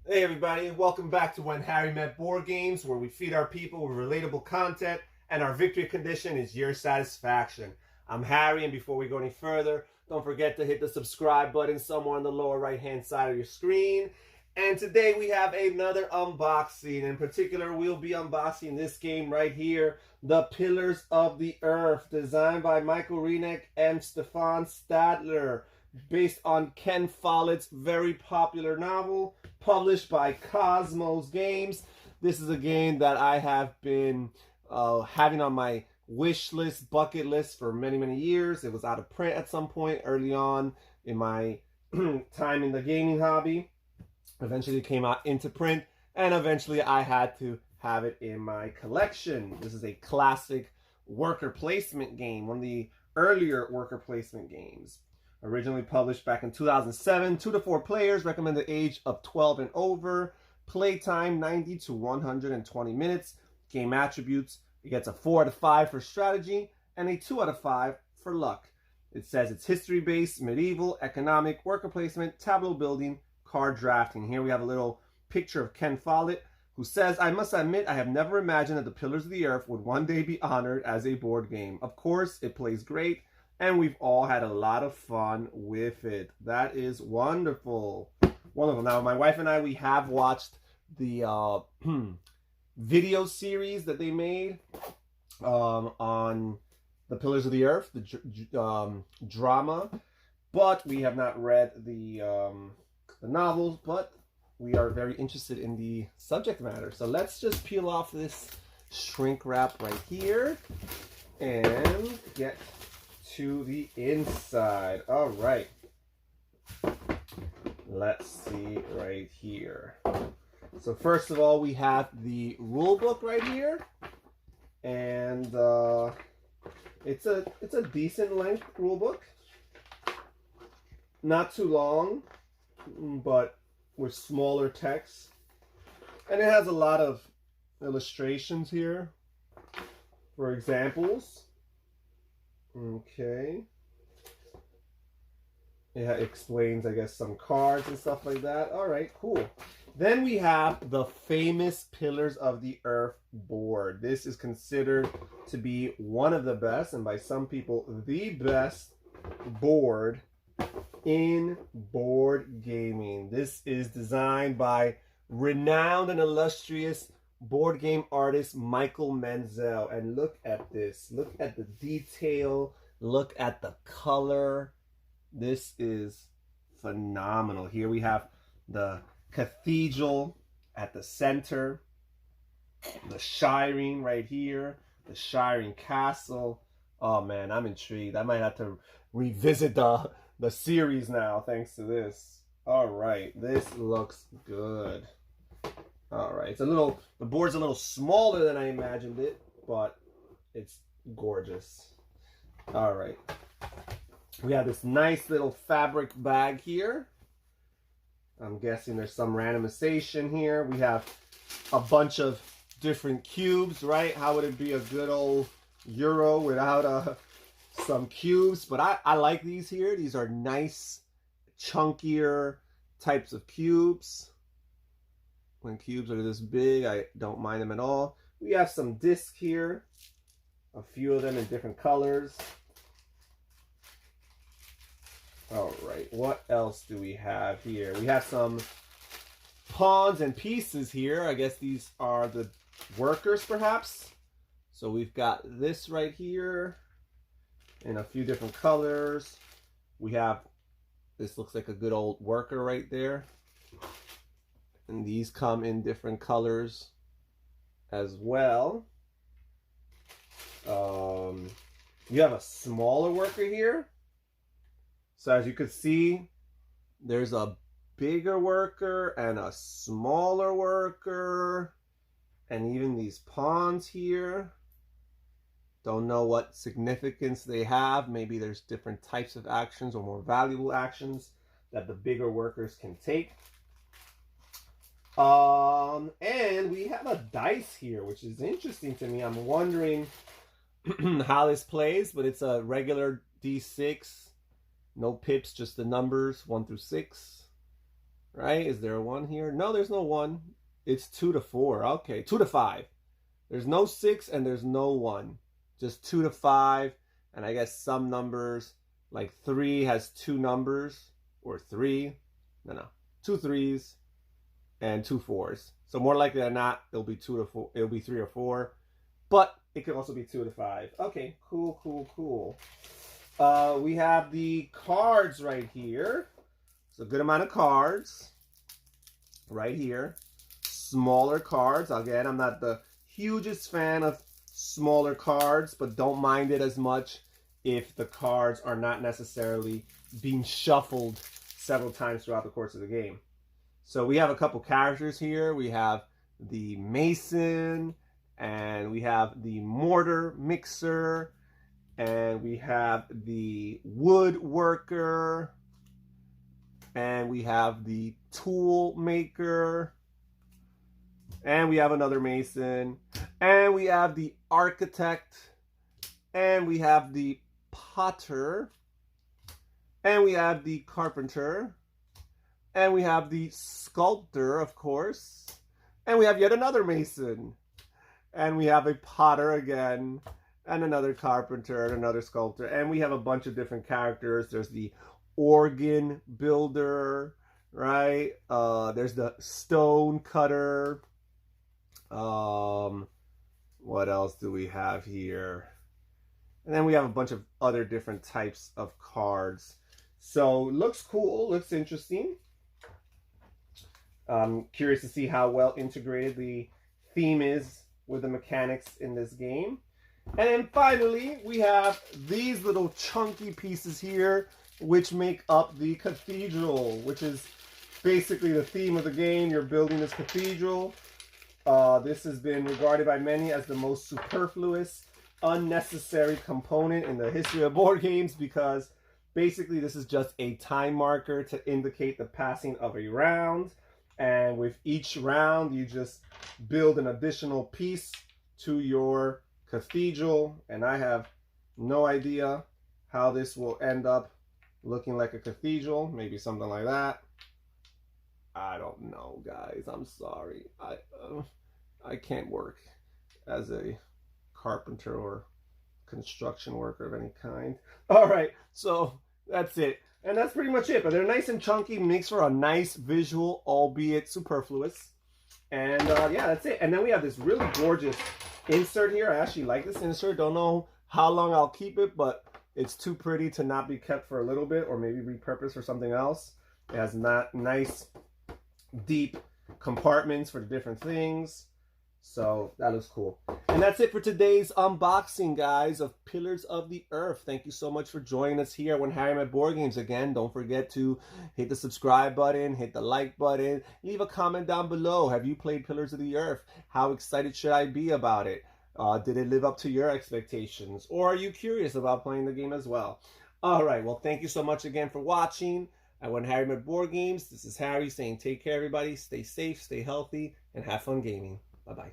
Hey everybody, welcome back to When Harry Met Board Games, where we feed our people with relatable content and our victory condition is your satisfaction. I'm Harry, and before we go any further, don't forget to hit the subscribe button somewhere on the lower right hand side of your screen. And today we have another unboxing. In particular, we'll be unboxing this game right here, The Pillars of the Earth, designed by Michael Renick and Stefan Stadler, based on Ken Follett's very popular novel, published by Cosmos Games. This is a game that I have been having on my wish list, bucket list for many years. It was out of print at some point early on in my time in the gaming hobby. Eventually it came out into print, and eventually I had to have it in my collection. This is a classic worker placement game, one of the earlier worker placement games. Originally published back in 2007, 2 to 4 players, recommended age of 12 and over, playtime 90 to 120 minutes, game attributes, it gets a 4 out of 5 for strategy, and a 2 out of 5 for luck. It says it's history-based, medieval, economic, worker placement, tableau building, card drafting. Here we have a little picture of Ken Follet, who says, "I must admit I have never imagined that the Pillars of the Earth would one day be honored as a board game. Of course, it plays great, and we've all had a lot of fun with it." That is wonderful. Wonderful. Now, my wife and I, we have watched the video series that they made on the Pillars of the Earth, the drama, but we have not read the novels, but we are very interested in the subject matter. So let's just peel off this shrink wrap right here and get to the inside. All right, let's see right here. So first of all, we have the rule book right here, and it's a decent length rule book, not too long, but with smaller text, and it has a lot of illustrations here for examples. Okay. It explains, I guess, some cards and stuff like that. All right, cool. Then we have the famous Pillars of the Earth board. This is considered to be one of the best, and by some people, the best board in board gaming. This is designed by renowned and illustrious board game artist Michael Menzel, and look at this. Look at the detail. Look at the color. This is phenomenal. Here we have the cathedral at the center, the Shireen right here, the Shireen Castle. Oh man, I'm intrigued. I might have to revisit the series now thanks to this. All right, this looks good. All right, it's the board's a little smaller than I imagined it, but it's gorgeous. All right, we have this nice little fabric bag here. I'm guessing there's some randomization here. We have a bunch of different cubes, right? How would it be a good old Euro without some cubes? But I like these here. These are nice, chunkier types of cubes. When cubes are this big, I don't mind them at all. We have some discs here, a few of them in different colors. All right, what else do we have here? We have some pawns and pieces here. I guess these are the workers, perhaps. So we've got this right here in a few different colors. We have, this looks like a good old worker right there. And these come in different colors as well. You have a smaller worker here. So as you can see, there's a bigger worker and a smaller worker, and even these pawns here. Don't know what significance they have. Maybe there's different types of actions or more valuable actions that the bigger workers can take. And we have a dice here, which is interesting to me. I'm wondering how this plays, but it's a regular D6. No pips, just the numbers 1 through 6. right? Is there a 1 here? No, there's no 1. It's 2 to 4. Okay, 2 to 5. There's no 6 and there's no 1. Just 2 to 5. And I guess some numbers, like 3 has 2 numbers, or 3. No. 2 3s and 2 4s. So more likely than not, it'll be 2 to 4. It'll be 3 or 4. But it could also be 2 to 5. Okay, cool. We have the cards right here. It's a good amount of cards right here. Smaller cards. Again, I'm not the hugest fan of smaller cards, but don't mind it as much if the cards are not necessarily being shuffled several times throughout the course of the game. So we have a couple characters here. We have the Mason, and we have the Mortar Mixer, and we have the Woodworker, and we have the Tool Maker, and we have another Mason, and we have the Architect, and we have the Potter, and we have the Carpenter, and we have the Sculptor, of course, and we have yet another Mason, and we have a Potter again, and another Carpenter, and another Sculptor, and we have a bunch of different characters. There's the Organ Builder, right? There's the Stone Cutter. What else do we have here? And then we have a bunch of other different types of cards. So looks cool, looks interesting. Curious to see how well integrated the theme is with the mechanics in this game. And then finally, we have these little chunky pieces here, which make up the cathedral, which is basically the theme of the game. You're building this cathedral. This has been regarded by many as the most superfluous, unnecessary component in the history of board games, because basically this is just a time marker to indicate the passing of a round. And with each round, you just build an additional piece to your cathedral. And I have no idea how this will end up looking like a cathedral. Maybe something like that. I don't know, guys. I'm sorry. I can't work as a carpenter or construction worker of any kind. All right, so that's it. And that's pretty much it. But they're nice and chunky, makes for a nice visual, albeit superfluous. And yeah, that's it. And then we have this really gorgeous insert here. I actually like this insert. Don't know how long I'll keep it, but it's too pretty to not be kept for a little bit, or maybe repurposed for something else. It has nice, deep compartments for the different things. So that looks cool. And that's it for today's unboxing, guys, of Pillars of the Earth. Thank you so much for joining us here when Harry Met Board Games. Again, don't forget to hit the subscribe button, hit the like button, leave a comment down below. Have you played Pillars of the Earth? How excited should I be about it? Did it live up to your expectations? Or are you curious about playing the game as well? All right, well, thank you so much again for watching. And when Harry Met Board Games, this is Harry saying take care, everybody. Stay safe, stay healthy, and have fun gaming. Bye-bye.